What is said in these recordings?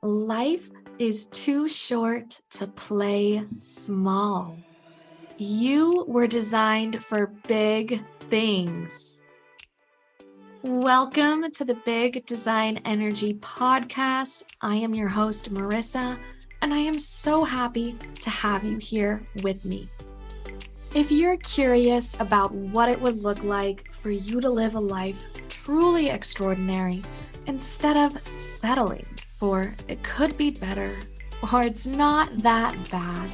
Life is too short to play small. You were designed for big things. Welcome to the Big Design Energy Podcast. I am your host, Marissa, and I am so happy to have you here with me. If you're curious about what it would look like for you to live a life truly extraordinary instead of settling for it could be better or it's not that bad,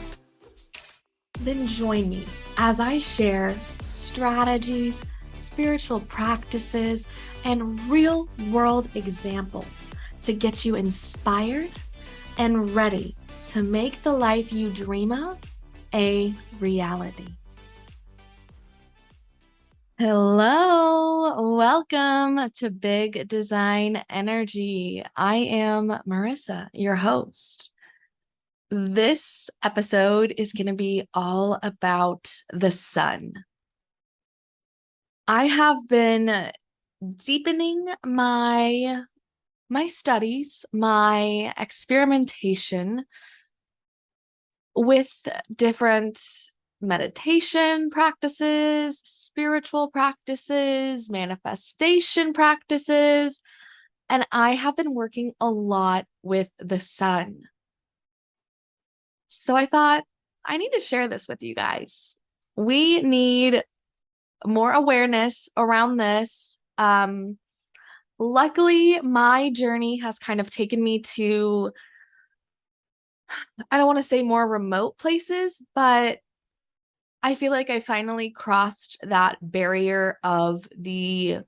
then join me as I share strategies, spiritual practices, and real-world examples to get you inspired and ready to make the life you dream of a reality. Hello, welcome to Big Design Energy. I am Marissa, your host. This episode is going to be all about the sun. I have been deepening my studies, my experimentation with different meditation practices, spiritual practices, manifestation practices, and I have been working a lot with the sun. So I thought I need to share this with you guys. We need more awareness around this. Luckily, my journey has kind of taken me to, I don't want to say more remote places, but I feel like I finally crossed that barrier of the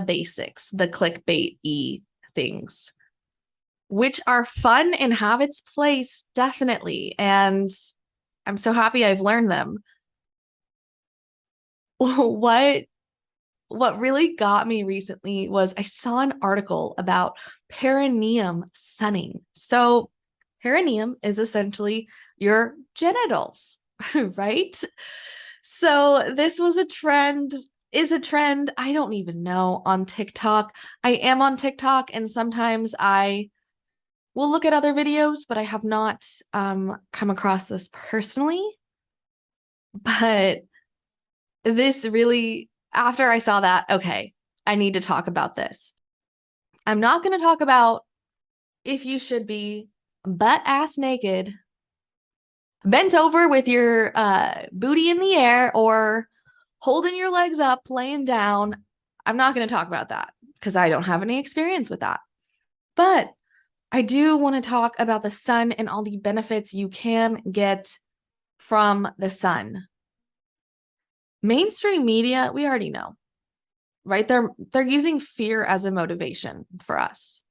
basics, the clickbait-y things, which are fun and have its place, definitely. And I'm so happy I've learned them. What really got me recently was I saw an article about perineum sunning. So perineum is essentially your genitals. Right? So this was is a trend. I don't even know on TikTok. I am on TikTok and sometimes I will look at other videos, but I have not come across this personally. But this really, after I saw that, okay, I need to talk about this. I'm not going to talk about if you should be butt-ass naked, bent over with your booty in the air or holding your legs up, laying down. I'm not going to talk about that because I don't have any experience with that. But I do want to talk about the sun and all the benefits you can get from the sun. Mainstream media, we already know, right? They're using fear as a motivation for us.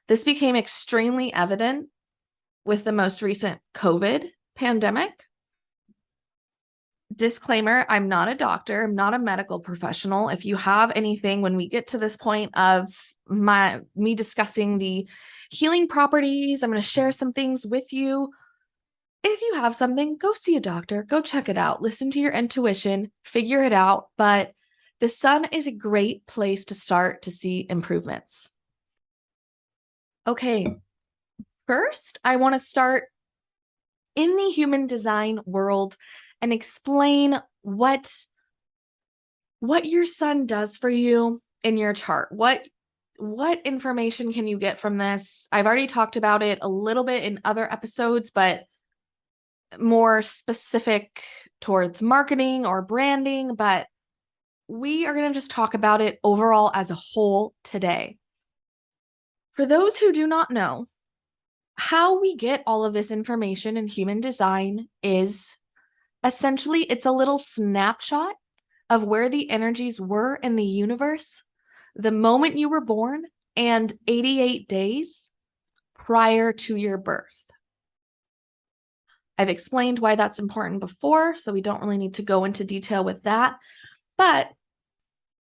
This became extremely evident with the most recent COVID pandemic. Disclaimer, I'm not a doctor. I'm not a medical professional. If you have anything, when we get to this point of me discussing the healing properties, I'm going to share some things with you. If you have something, go see a doctor, go check it out, listen to your intuition, figure it out. But the sun is a great place to start to see improvements. Okay, first, I want to start in the human design world and explain what your sun does for you in your chart. What information can you get from this? I've already talked about it a little bit in other episodes, but more specific towards marketing or branding, but we are going to just talk about it overall as a whole today. For those who do not know, how we get all of this information in human design is essentially it's a little snapshot of where the energies were in the universe the moment you were born and 88 days prior to your birth. I've explained why that's important before, so we don't really need to go into detail with that, but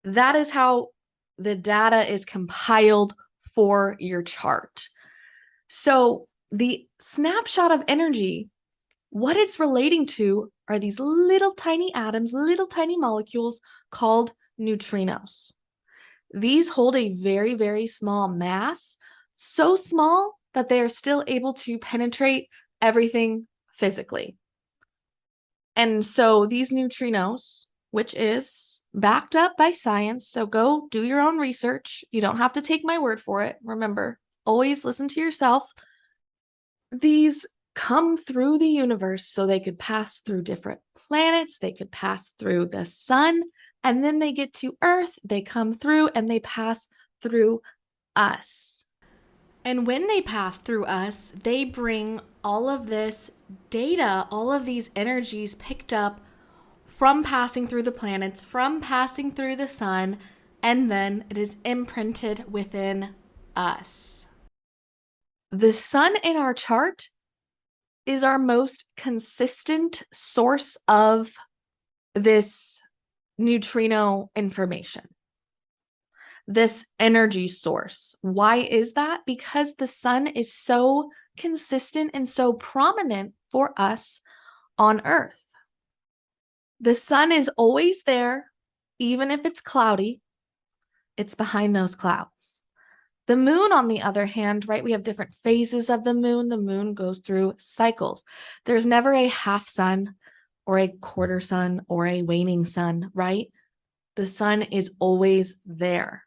that is how the data is compiled for your chart. So the snapshot of energy, what it's relating to are these little tiny atoms, little tiny molecules called neutrinos. These hold a very, very small mass, so small but they are still able to penetrate everything physically. And so these neutrinos, which is backed up by science, so go do your own research. You don't have to take my word for it. Remember, always listen to yourself. These come through the universe so they could pass through different planets, they could pass through the sun, and then they get to Earth, they come through and they pass through us. And when they pass through us, they bring all of this data, all of these energies picked up from passing through the planets, from passing through the sun, and then it is imprinted within us. The sun in our chart is our most consistent source of this neutrino information, this energy source. Why is that? Because the sun is so consistent and so prominent for us on Earth. The sun is always there, even if it's cloudy, it's behind those clouds. The moon, on the other hand, right, we have different phases of the moon. The moon goes through cycles. There's never a half sun or a quarter sun or a waning sun, right? The sun is always there.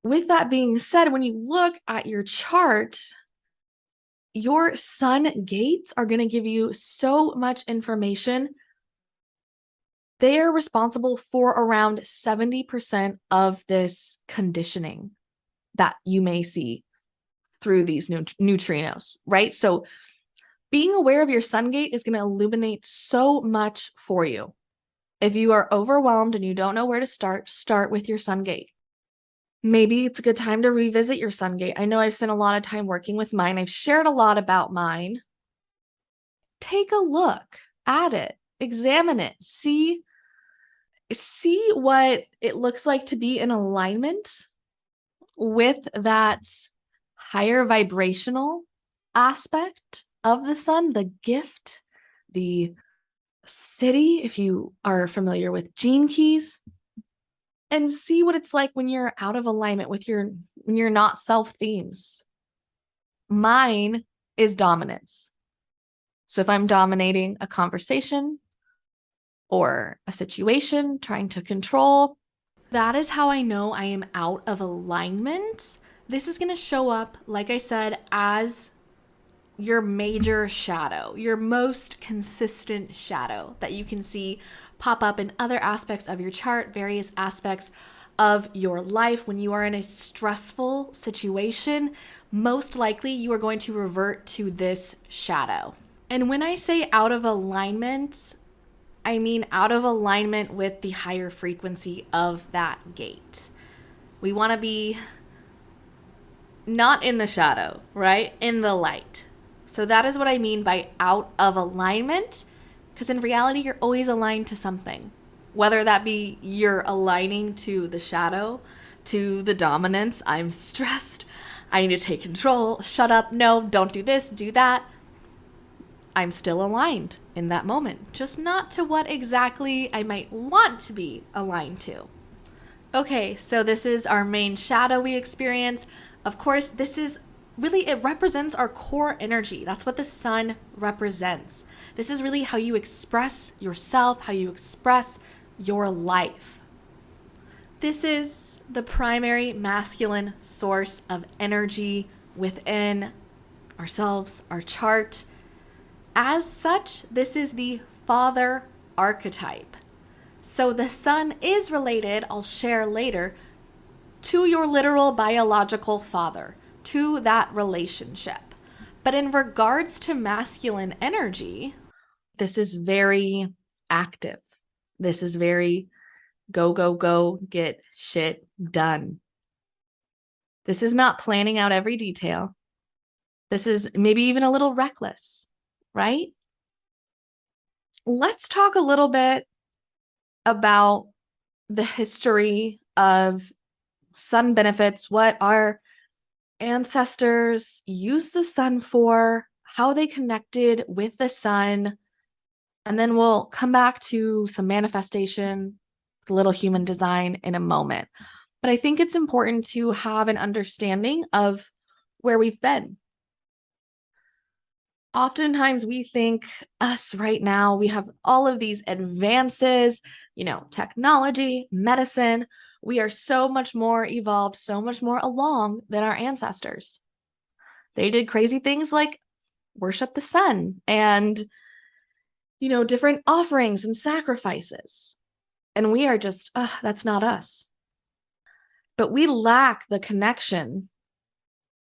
With that being said, when you look at your chart, your sun gates are going to give you so much information. They are responsible for around 70% of this conditioning that you may see through these neutrinos, right? So being aware of your sun gate is going to illuminate so much for you. If you are overwhelmed and you don't know where to start with your sun gate. Maybe it's a good time to revisit your sun gate. I know I've spent a lot of time working with mine. I've shared a lot about mine. Take a look at it, examine it, see what it looks like to be in alignment with that higher vibrational aspect of the sun, the gift, the city, if you are familiar with gene keys, and see what it's like when you're out of alignment with when you're not self themes. Mine is dominance. So if I'm dominating a conversation or a situation, trying to control, that is how I know I am out of alignment. This is going to show up, like I said, as your major shadow, your most consistent shadow that you can see pop up in other aspects of your chart, various aspects of your life. When you are in a stressful situation, most likely you are going to revert to this shadow. And when I say out of alignment, I mean out of alignment with the higher frequency of that gate. We want to be not in the shadow, right? In the light. So that is what I mean by out of alignment, because in reality, you're always aligned to something. Whether that be you're aligning to the shadow, to the dominance, I'm stressed, I need to take control, shut up, no, don't do this, do that. I'm still aligned in that moment, just not to what exactly I might want to be aligned to. Okay, so this is our main shadow we experience. Of course, this is really, it represents our core energy. That's what the sun represents. This is really how you express yourself, how you express your life. This is the primary masculine source of energy within ourselves, our chart. As such, this is the father archetype. So the sun is related, I'll share later, to your literal biological father, to that relationship. But in regards to masculine energy, this is very active. This is very go, go, go, get shit done. This is not planning out every detail. This is maybe even a little reckless, right? Let's talk a little bit about the history of sun benefits, what our ancestors used the sun for, how they connected with the sun, and then we'll come back to some manifestation, little human design in a moment. But I think it's important to have an understanding of where we've been. Oftentimes we think us right now, we have all of these advances, technology, medicine. We are so much more evolved, so much more along than our ancestors. They did crazy things like worship the sun and, different offerings and sacrifices. And we are just, that's not us. But we lack the connection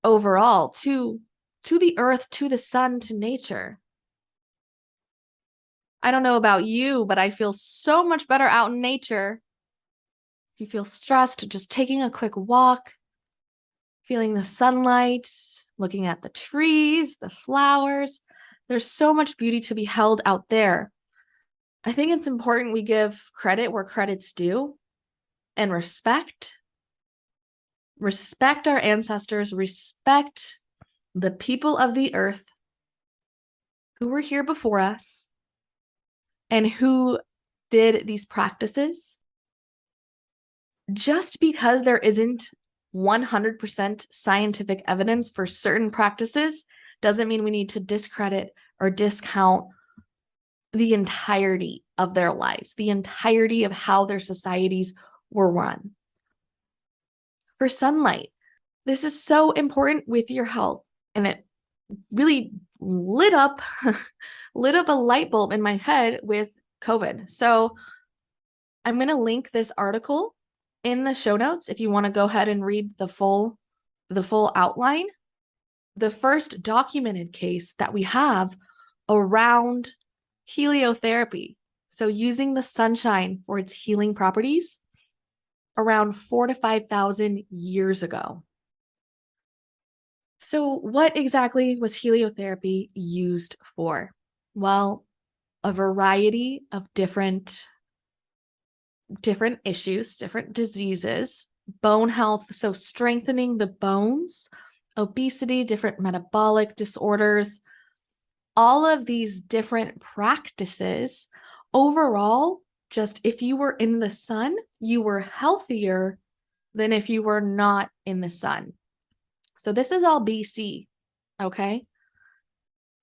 overall to the earth, to the sun, to nature. I don't know about you, but I feel so much better out in nature. If you feel stressed, just taking a quick walk, feeling the sunlight, looking at the trees, the flowers. There's so much beauty to be held out there. I think it's important we give credit where credit's due and respect. Respect our ancestors, respect the people of the earth who were here before us and who did these practices. Just because there isn't 100% scientific evidence for certain practices doesn't mean we need to discredit or discount the entirety of their lives, the entirety of how their societies were run. For sunlight, this is so important with your health, and it really lit up a light bulb in my head with COVID. So I'm going to link this article in the show notes if you want to go ahead and read the full outline. The first documented case that we have around heliotherapy, so using the sunshine for its healing properties, around 4,000 to 5,000 years ago. So what exactly was heliotherapy used for? Well, a variety of different issues, different diseases, bone health, so strengthening the bones, obesity, different metabolic disorders, all of these different practices. Overall, just if you were in the sun, you were healthier than if you were not in the sun. So this is all BC, okay?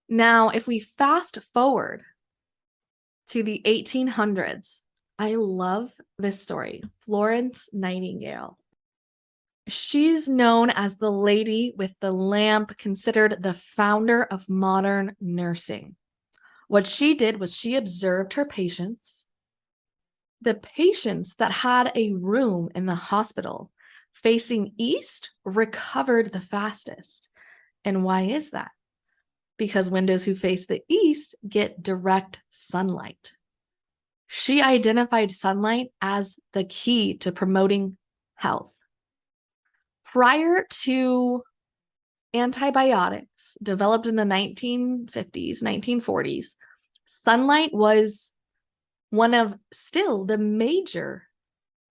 Now, if we fast forward to the 1800s, I love this story. Florence Nightingale. She's known as the lady with the lamp, considered the founder of modern nursing. What she did was she observed her patients. The patients that had a room in the hospital facing east recovered the fastest. And why is that? Because windows who face the east get direct sunlight. She identified sunlight as the key to promoting health. Prior to antibiotics developed in the 1950s, 1940s, sunlight was one of still the major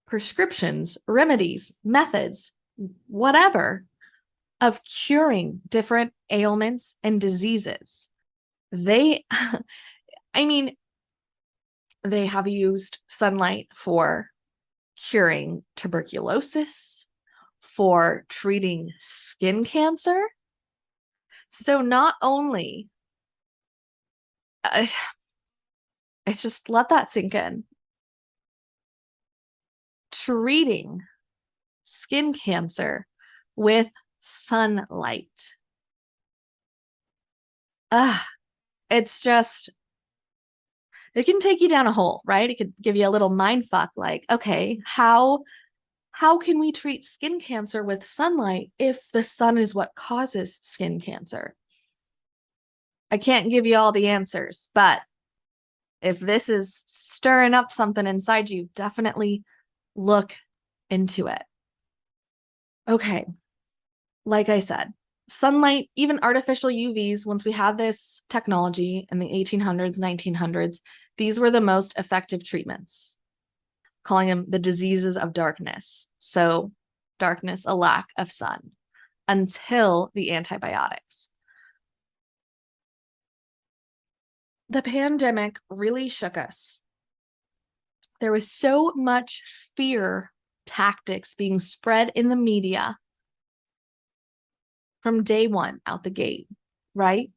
prescriptions, remedies, methods, whatever, of curing different ailments and diseases. They have used sunlight for curing tuberculosis, for treating skin cancer. So not only, it's just let that sink in. Treating skin cancer with sunlight. It's just, it can take you down a hole, right? It could give you a little mind fuck, like, okay, how can we treat skin cancer with sunlight if the sun is what causes skin cancer? I can't give you all the answers, but if this is stirring up something inside you, definitely look into it. Okay, like I said, sunlight, even artificial UVs, once we had this technology in the 1800s, 1900s, these were the most effective treatments, calling them the diseases of darkness. So darkness, a lack of sun, until the antibiotics. The pandemic really shook us. There was so much fear tactics being spread in the media from day one out the gate, right?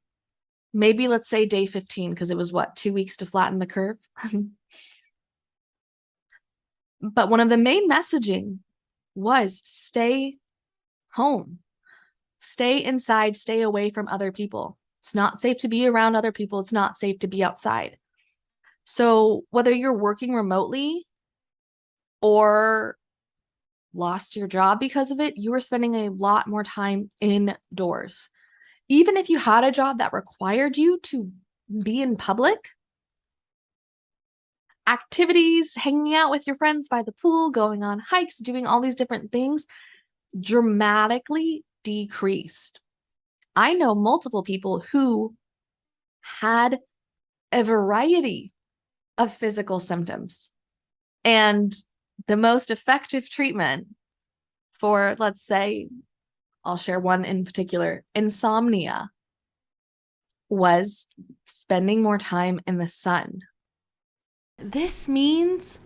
Maybe let's say day 15, because it was what, 2 weeks to flatten the curve? But one of the main messaging was stay home, stay inside, stay away from other people. It's not safe to be around other people. It's not safe to be outside. So whether you're working remotely or lost your job because of it, you were spending a lot more time indoors. Even if you had a job that required you to be in public, activities, hanging out with your friends by the pool, going on hikes, doing all these different things dramatically decreased. I know multiple people who had a variety of physical symptoms. And the most effective treatment for, let's say, I'll share one in particular, insomnia, was spending more time in the sun. This means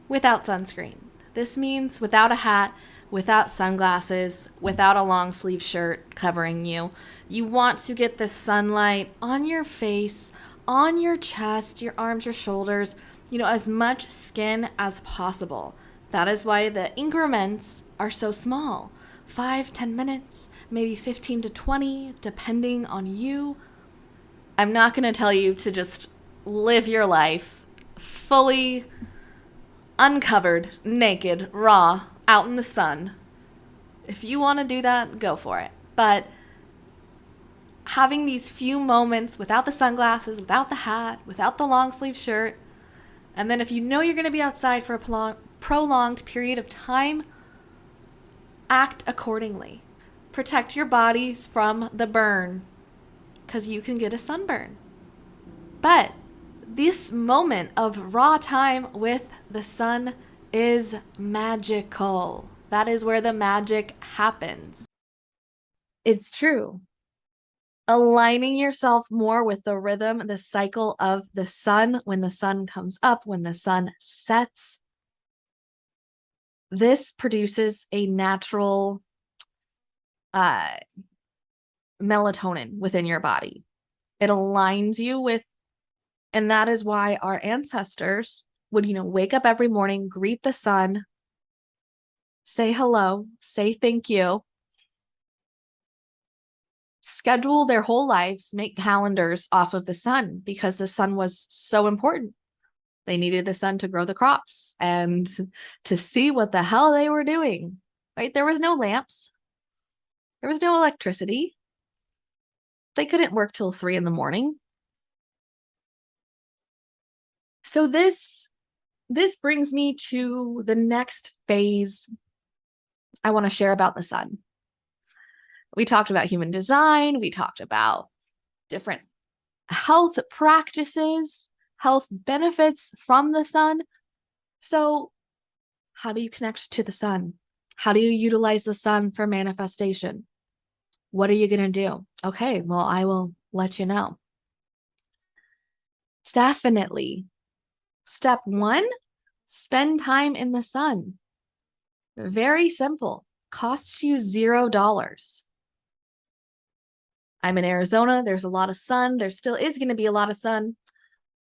without sunscreen. This means without a hat, without sunglasses, without a long sleeve shirt covering you. You want to get the sunlight on your face, on your chest, your arms, your shoulders, as much skin as possible. That is why the increments are so small. 5-10 minutes, maybe 15 to 20, depending on you. I'm not going to tell you to just live your life fully uncovered, naked, raw, out in the sun. If you want to do that, go for it. But having these few moments without the sunglasses, without the hat, without the long sleeve shirt, and then if you know you're going to be outside for a prolonged period of time, act accordingly. Protect your bodies from the burn, because you can get a sunburn. But this moment of raw time with the sun is magical. That is where the magic happens. It's true. Aligning yourself more with the rhythm, the cycle of the sun, when the sun comes up, when the sun sets. This produces a natural melatonin within your body. It aligns you with, and that is why our ancestors would, wake up every morning, greet the sun, say hello, say thank you, schedule their whole lives, make calendars off of the sun, because the sun was so important. They needed the sun to grow the crops and to see what the hell they were doing, right? There was no lamps. There was no electricity. They couldn't work till 3 a.m. So this brings me to the next phase I want to share about the sun. We talked about human design. We talked about different health practices, health benefits from the sun. So how do you connect to the sun? How do you utilize the sun for manifestation? What are you going to do? Okay, well, I will let you know. Definitely. Step 1, spend time in the sun. Very simple. Costs you $0. I'm in Arizona. There's a lot of sun. There still is going to be a lot of sun.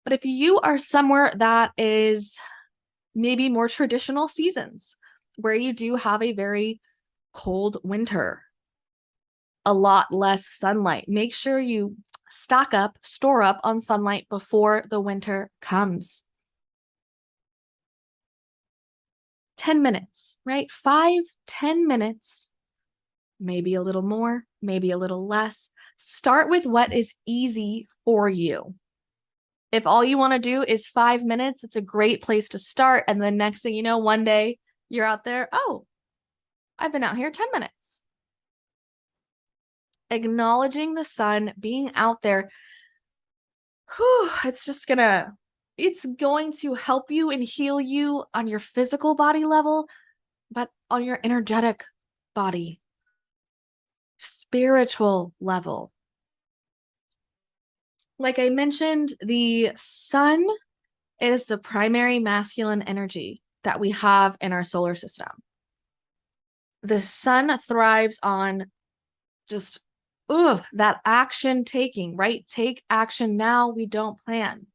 But if you are somewhere that is maybe more traditional seasons, where you do have a very cold winter, a lot less sunlight, make sure you stock up, store up on sunlight before the winter comes. 10 minutes, right? 5-10 minutes, maybe a little more, maybe a little less. Start with what is easy for you. If all you want to do is 5 minutes, it's a great place to start. And the next thing you know, one day you're out there, oh, I've been out here 10 minutes. Acknowledging the sun, being out there, it's going to help you and heal you on your physical body level, but on your energetic body, spiritual level. Like I mentioned, the sun is the primary masculine energy that we have in our solar system. The sun thrives on just, that action taking, right? Take action now. We don't plan.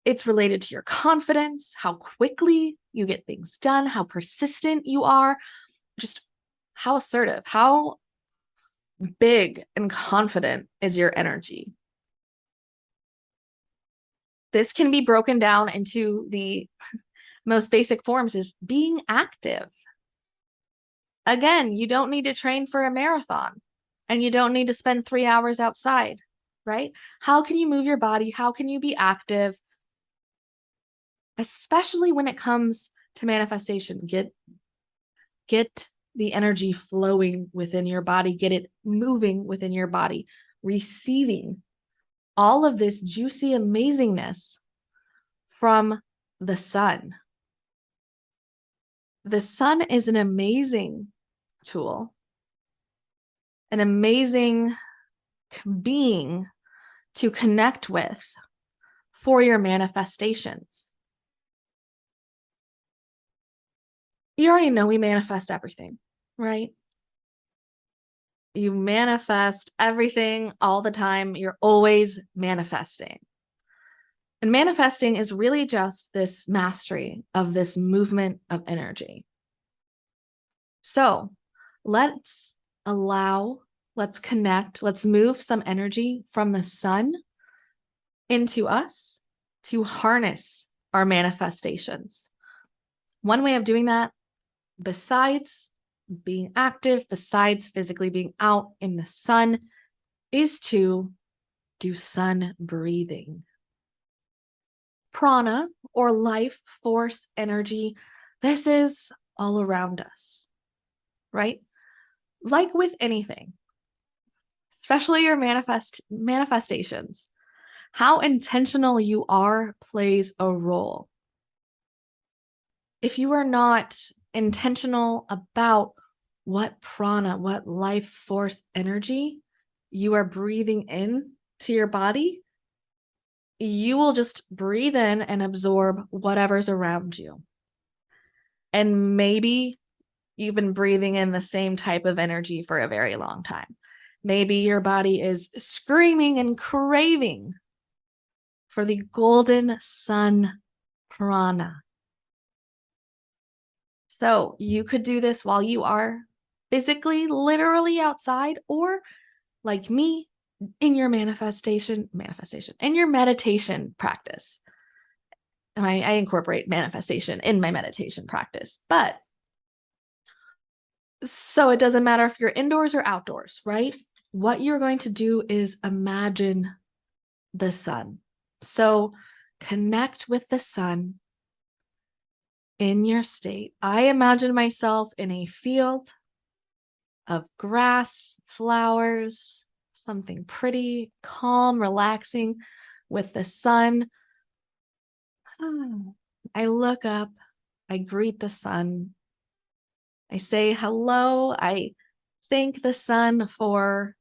It's related to your confidence, how quickly you get things done, how persistent you are, just how assertive, how big and confident is your energy. This can be broken down into the most basic forms is being active. Again, you don't need to train for a marathon and you don't need to spend 3 hours outside, right? How can you move your body? How can you be active? Especially when it comes to manifestation. Get the energy flowing within your body, get it moving within your body, receiving all of this juicy amazingness from the sun. The sun is an amazing tool, an amazing being to connect with for your manifestations. You already know we manifest everything, right? You manifest everything all the time. You're always manifesting. And manifesting is really just this mastery of this movement of energy. So let's connect, let's move some energy from the sun into us to harness our manifestations. One way of doing that, besides being active, besides physically being out in the sun, is to do sun breathing. Prana, or life force energy, this is all around us, right? Like with anything, especially your manifestations, how intentional you are plays a role. If you are not intentional about what prana, what life force energy you are breathing in to your body, you will just breathe in and absorb whatever's around you. And maybe you've been breathing in the same type of energy for a very long time. Maybe your body is screaming and craving for the golden sun prana. So you could do this while you are physically, literally outside, or like me, in your manifestation, in your meditation practice. And I incorporate manifestation in my meditation practice. But so it doesn't matter if you're indoors or outdoors, right? What you're going to do is imagine the sun. So connect with the sun in your state. I imagine myself in a field of grass, flowers, something pretty, calm, relaxing with the sun. I look up, I greet the sun. I say hello. I thank the sun for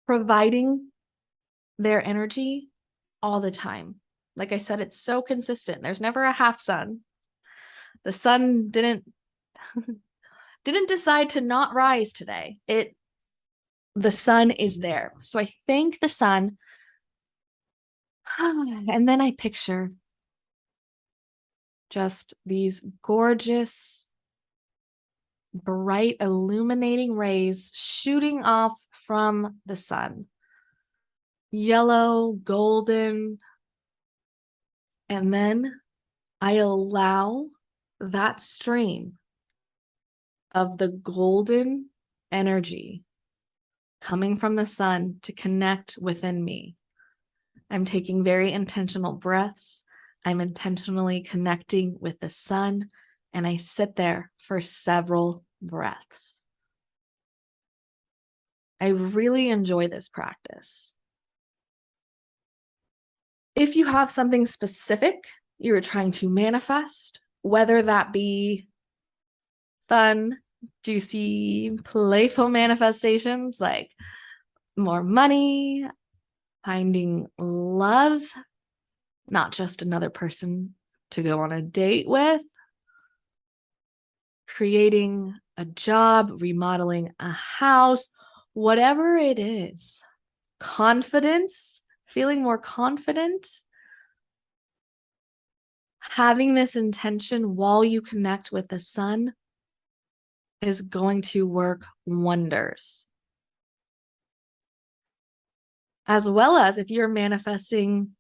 providing their energy all the time. Like I said, it's so consistent. There's never a half sun. The sun didn't decide to not rise today. The sun is there. So I thank the sun. And then I picture just these gorgeous, bright, illuminating rays shooting off from the sun. Yellow, golden. And then I allow that stream of the golden energy coming from the sun to connect within me. I'm taking very intentional breaths. I'm intentionally connecting with the sun, and I sit there for several breaths. I really enjoy this practice. If you have something specific you're trying to manifest, whether that be fun, juicy, playful manifestations like more money, finding love, not just another person to go on a date with, creating a job, remodeling a house, whatever it is, confidence, feeling more confident, having this intention while you connect with the sun is going to work wonders. As well as if you're manifesting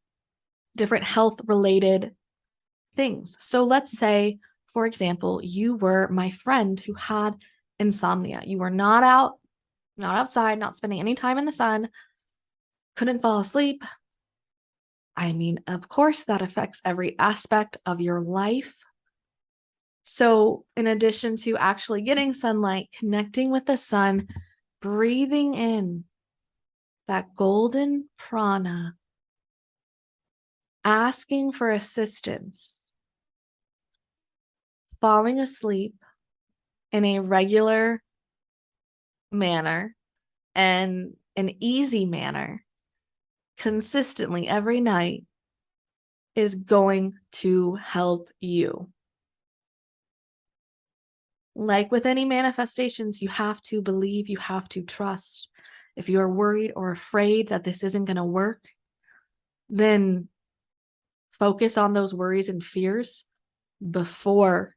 different health related things. So let's say, for example, you were my friend who had insomnia. You were not outside, not spending any time in the sun, couldn't fall asleep. I mean, of course, that affects every aspect of your life. So, in addition to actually getting sunlight, connecting with the sun, breathing in that golden prana, asking for assistance, falling asleep in a regular manner and an easy manner consistently every night is going to help you. Like with any manifestations, you have to believe, you have to trust. If you're worried or afraid that this isn't going to work, then focus on those worries and fears before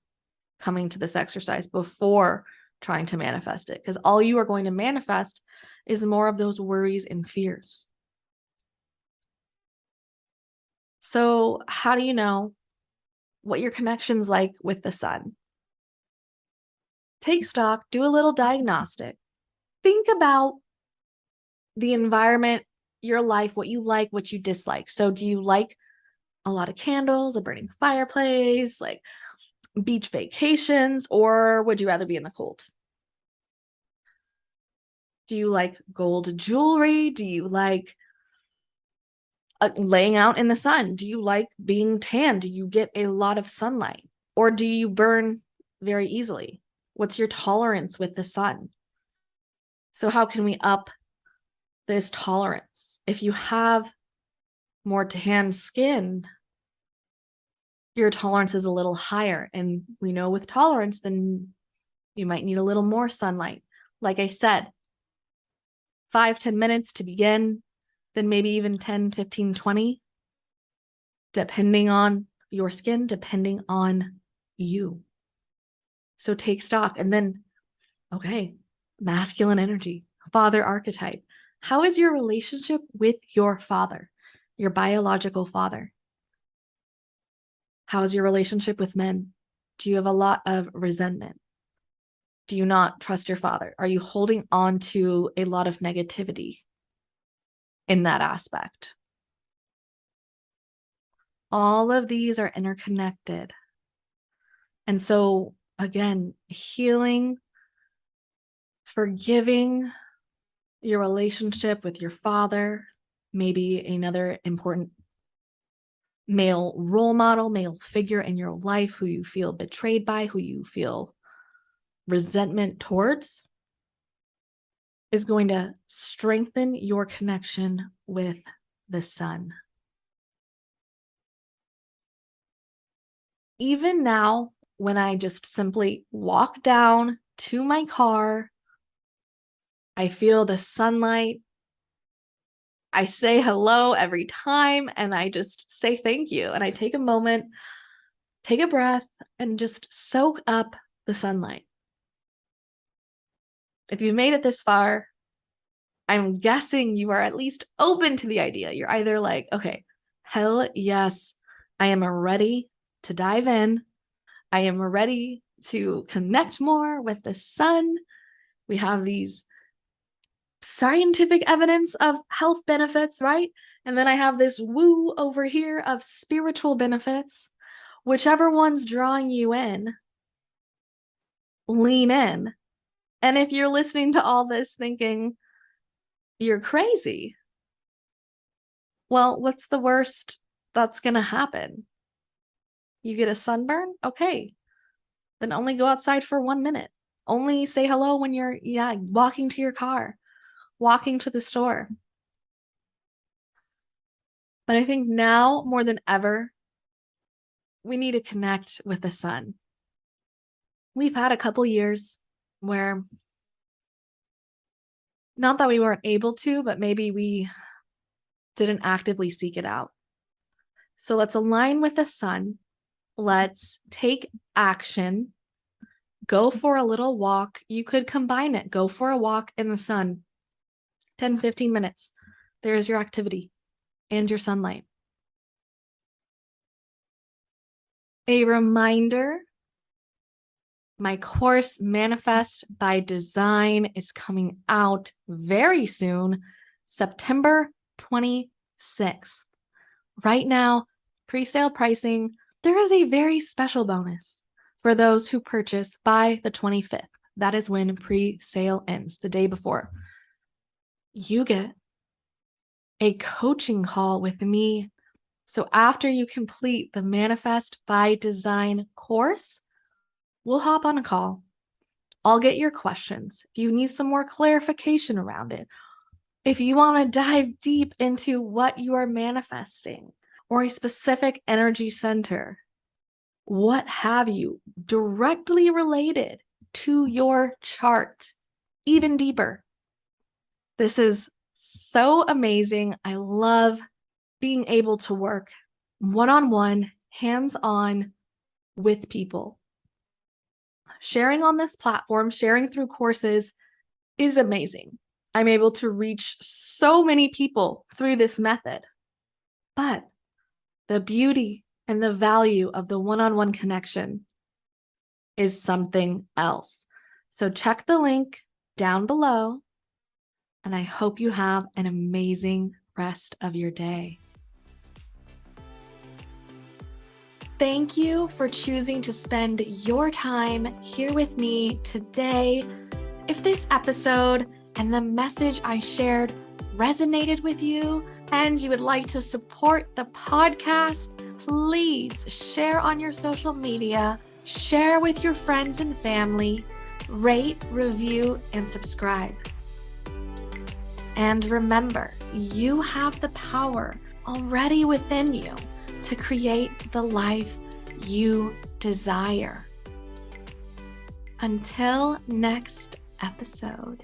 coming to this exercise, before trying to manifest it. Because all you are going to manifest is more of those worries and fears. So, how do you know what your connection's like with the sun? Take stock, do a little diagnostic. Think about the environment, your life, what you like, what you dislike. So, do you like a lot of candles, a burning fireplace, like beach vacations, or would you rather be in the cold? Do you like gold jewelry? Do you like laying out in the sun? Do you like being tan? Do you get a lot of sunlight? Or do you burn very easily? What's your tolerance with the sun? So, how can we up this tolerance? If you have more tan skin, your tolerance is a little higher. And we know with tolerance, then you might need a little more sunlight. Like I said, 5-10 minutes to begin, then maybe even 10, 15, 20, depending on your skin, depending on you. So take stock. And then, okay, masculine energy, father archetype. How is your relationship with your father, your biological father? How is your relationship with men? Do you have a lot of resentment? Do you not trust your father? Are you holding on to a lot of negativity in that aspect? All of these are interconnected. And so, again, healing, forgiving your relationship with your father, maybe another important male role model, male figure in your life who you feel betrayed by, who you feel resentment towards, is going to strengthen your connection with the sun. Even now, when I just simply walk down to my car, I feel the sunlight. I say hello every time and I just say thank you. And I take a moment, take a breath, and just soak up the sunlight. If you've made it this far, I'm guessing you are at least open to the idea. You're either like, okay, hell yes, I am ready to dive in. I am ready to connect more with the sun. We have these scientific evidence of health benefits, right? And then I have this woo over here of spiritual benefits. Whichever one's drawing you in, lean in. And if you're listening to all this thinking you're crazy, well, what's the worst that's going to happen? You get a sunburn? Okay. Then only go outside for 1 minute. Only say hello when you're, walking to your car, walking to the store. But I think now more than ever, we need to connect with the sun. We've had a couple years where not that we weren't able to, but maybe we didn't actively seek it out. So let's align with the sun. Let's take action. Go for a little walk. You could combine it. Go for a walk in the sun. 10, 15 minutes. There's your activity and your sunlight. A reminder, my course Manifest by Design is coming out very soon, September 26th. Right now, pre-sale pricing, there is a very special bonus for those who purchase by the 25th. That is when pre-sale ends, the day before. You get a coaching call with me. So after you complete the Manifest by Design course, we'll hop on a call. I'll get your questions. If you need some more clarification around it, if you want to dive deep into what you are manifesting or a specific energy center, what have you, directly related to your chart, even deeper. This is so amazing. I love being able to work one-on-one, hands-on with people. Sharing on this platform, sharing through courses is amazing. I'm able to reach so many people through this method. But the beauty and the value of the one-on-one connection is something else. So check the link down below, and I hope you have an amazing rest of your day. Thank you for choosing to spend your time here with me today. If this episode and the message I shared resonated with you and you would like to support the podcast, please share on your social media, share with your friends and family, rate, review, and subscribe. And remember, you have the power already within you to create the life you desire. Until next episode.